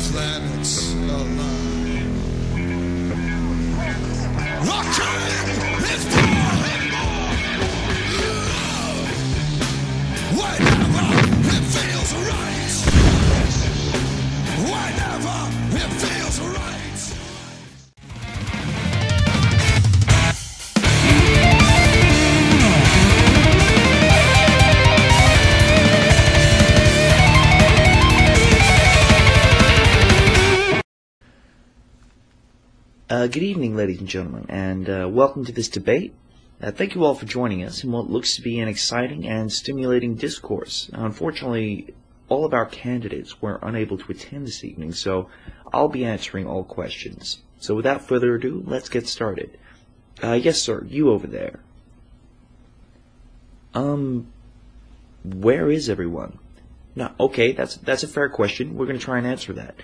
planets align. Rocket is falling whenever it feels right. Whenever it feels right. Good evening, ladies and gentlemen, and welcome to this debate. Thank you all for joining us in what looks to be an exciting and stimulating discourse. Unfortunately, all of our candidates were unable to attend this evening, so I'll be answering all questions. So without further ado, let's get started. Yes, sir, you over there. Where is everyone? No, okay, that's a fair question. We're going to try and answer that.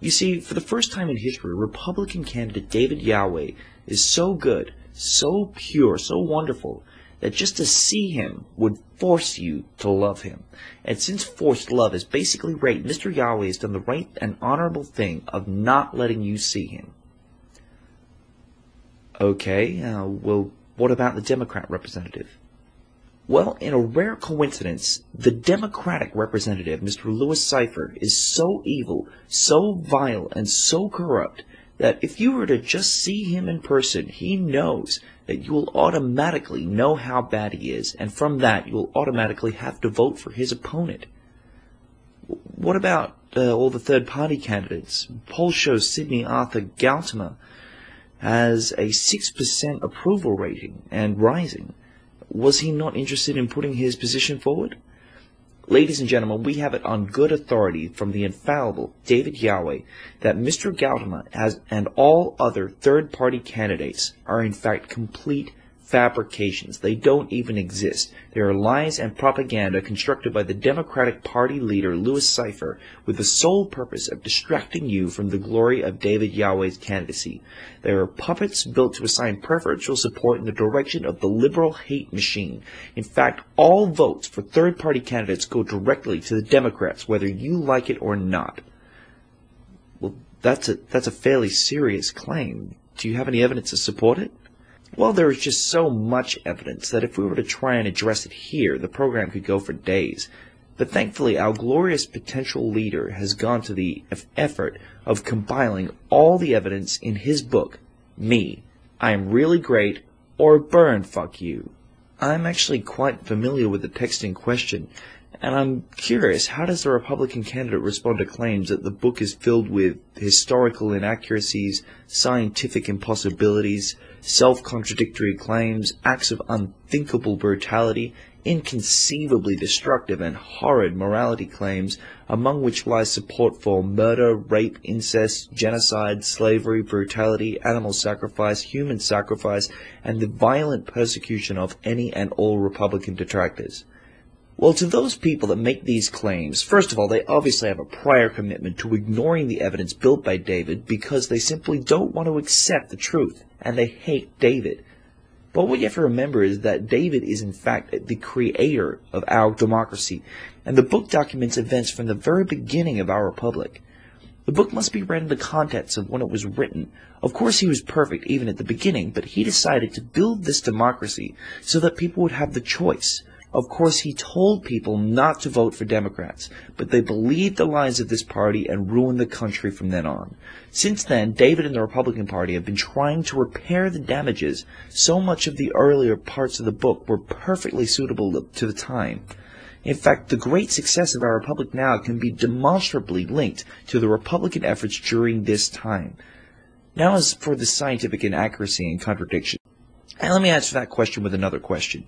You see, for the first time in history, Republican candidate David Yahweh is so good, so pure, so wonderful, that just to see him would force you to love him. And since forced love is basically rape, Mr. Yahweh has done the right and honorable thing of not letting you see him. Okay, well, what about the Democrat representative? Well, in a rare coincidence, the Democratic representative, Mr. Louis Cypher, is so evil, so vile, and so corrupt that if you were to just see him in person, he knows that you will automatically know how bad he is, and from that you will automatically have to vote for his opponent. What about all the third-party candidates? Polls show Sidney Arthur Gautama has a 6% approval rating and rising. Was he not interested in putting his position forward? Ladies and gentlemen, we have it on good authority from the infallible David Yahweh that Mr. Gautama and all other third-party candidates are in fact complete fabrications. They don't even exist. They are lies and propaganda constructed by the Democratic Party leader Louis Cypher with the sole purpose of distracting you from the glory of David Yahweh's candidacy. They are puppets built to assign preferential support in the direction of the liberal hate machine. In fact, all votes for third-party candidates go directly to the Democrats, whether you like it or not. Well, that's a fairly serious claim. Do you have any evidence to support it? Well, there is just so much evidence that if we were to try and address it here, the program could go for days. But thankfully, our glorious potential leader has gone to the effort of compiling all the evidence in his book, Me, I Am Really Great, or Burn, Fuck You. I'm actually quite familiar with the text in question, and I'm curious, how does the Republican candidate respond to claims that the book is filled with historical inaccuracies, scientific impossibilities, self-contradictory claims, acts of unthinkable brutality, inconceivably destructive and horrid morality claims, among which lies support for murder, rape, incest, genocide, slavery, brutality, animal sacrifice, human sacrifice, and the violent persecution of any and all Republican detractors. Well, to those people that make these claims, first of all, they obviously have a prior commitment to ignoring the evidence built by David because they simply don't want to accept the truth, and they hate David. But what you have to remember is that David is in fact the creator of our democracy, and the book documents events from the very beginning of our republic. The book must be read in the context of when it was written. Of course he was perfect even at the beginning, but he decided to build this democracy so that people would have the choice. Of course, he told people not to vote for Democrats, but they believed the lies of this party and ruined the country from then on. Since then, David and the Republican Party have been trying to repair the damages. So much of the earlier parts of the book were perfectly suitable to the time. In fact, the great success of our republic now can be demonstrably linked to the Republican efforts during this time. Now as for the scientific inaccuracy and contradiction. And let me answer that question with another question.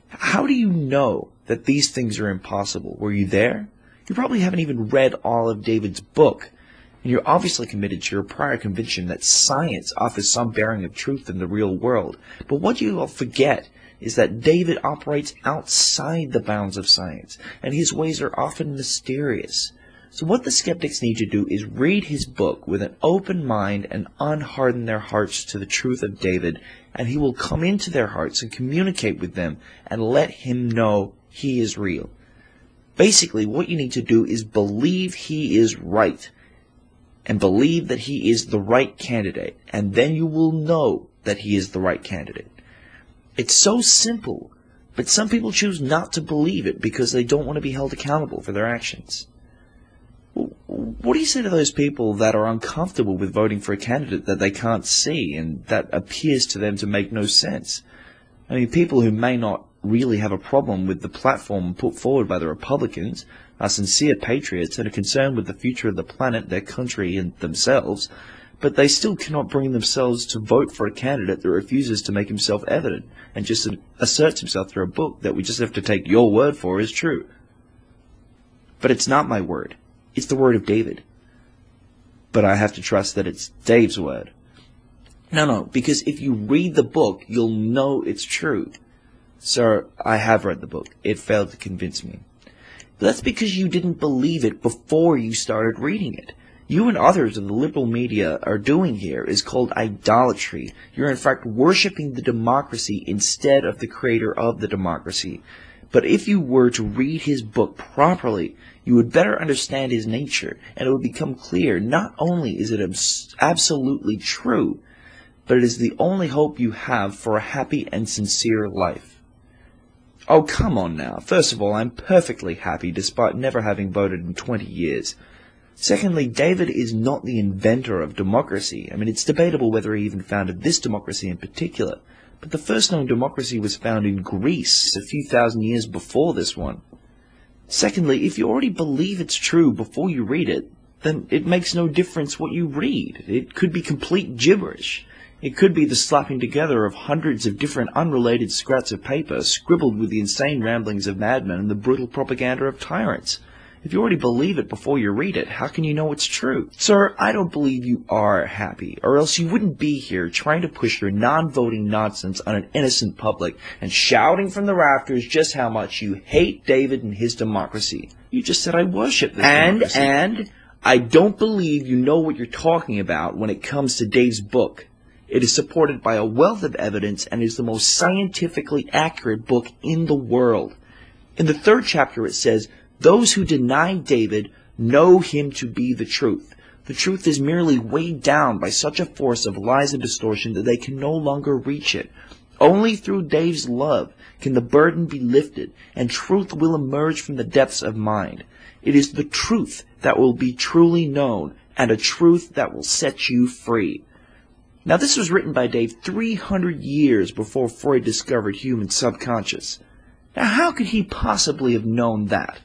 How do you know that these things are impossible? Were you there? You probably haven't even read all of David's book, and you're obviously committed to your prior conviction that science offers some bearing of truth in the real world. But what you all forget is that David operates outside the bounds of science, and his ways are often mysterious. So what the skeptics need to do is read his book with an open mind and unharden their hearts to the truth of David, and he will come into their hearts and communicate with them and let him know he is real. Basically, what you need to do is believe he is right. and believe that he is the right candidate, and then you will know that he is the right candidate. It's so simple, but some people choose not to believe it because they don't want to be held accountable for their actions. What do you say to those people that are uncomfortable with voting for a candidate that they can't see and that appears to them to make no sense? I mean, people who may not really have a problem with the platform put forward by the Republicans, are sincere patriots and are concerned with the future of the planet, their country, and themselves, but they still cannot bring themselves to vote for a candidate that refuses to make himself evident and just asserts himself through a book that we just have to take your word for as true. But it's not my word. It's the word of David. But I have to trust that it's Dave's word. No, because if you read the book, you'll know it's true. Sir, I have read the book. It failed to convince me. But that's because you didn't believe it before you started reading it. You and others of the liberal media are doing here is called idolatry. You're in fact worshipping the democracy instead of the creator of the democracy. But if you were to read his book properly, you would better understand his nature, and it would become clear not only is it absolutely true, but it is the only hope you have for a happy and sincere life. Oh, come on now. First of all, I'm perfectly happy despite never having voted in 20 years. Secondly, David is not the inventor of democracy. I mean, it's debatable whether he even founded this democracy in particular. But the first known democracy was found in Greece a few thousand years before this one. Secondly, if you already believe it's true before you read it, then it makes no difference what you read. It could be complete gibberish. It could be the slapping together of hundreds of different unrelated scraps of paper scribbled with the insane ramblings of madmen and the brutal propaganda of tyrants. If you already believe it before you read it, how can you know it's true? Sir, I don't believe you are happy, or else you wouldn't be here trying to push your non-voting nonsense on an innocent public and shouting from the rafters just how much you hate David and his democracy. You just said I worship this democracy. And I don't believe you know what you're talking about when it comes to Dave's book. It is supported by a wealth of evidence and is the most scientifically accurate book in the world. In the 3rd chapter it says, "Those who deny David know him to be the truth. The truth is merely weighed down by such a force of lies and distortion that they can no longer reach it. Only through Dave's love can the burden be lifted, and truth will emerge from the depths of mind. It is the truth that will be truly known, and a truth that will set you free." Now, this was written by Dave 300 years before Freud discovered human subconscious. Now, how could he possibly have known that?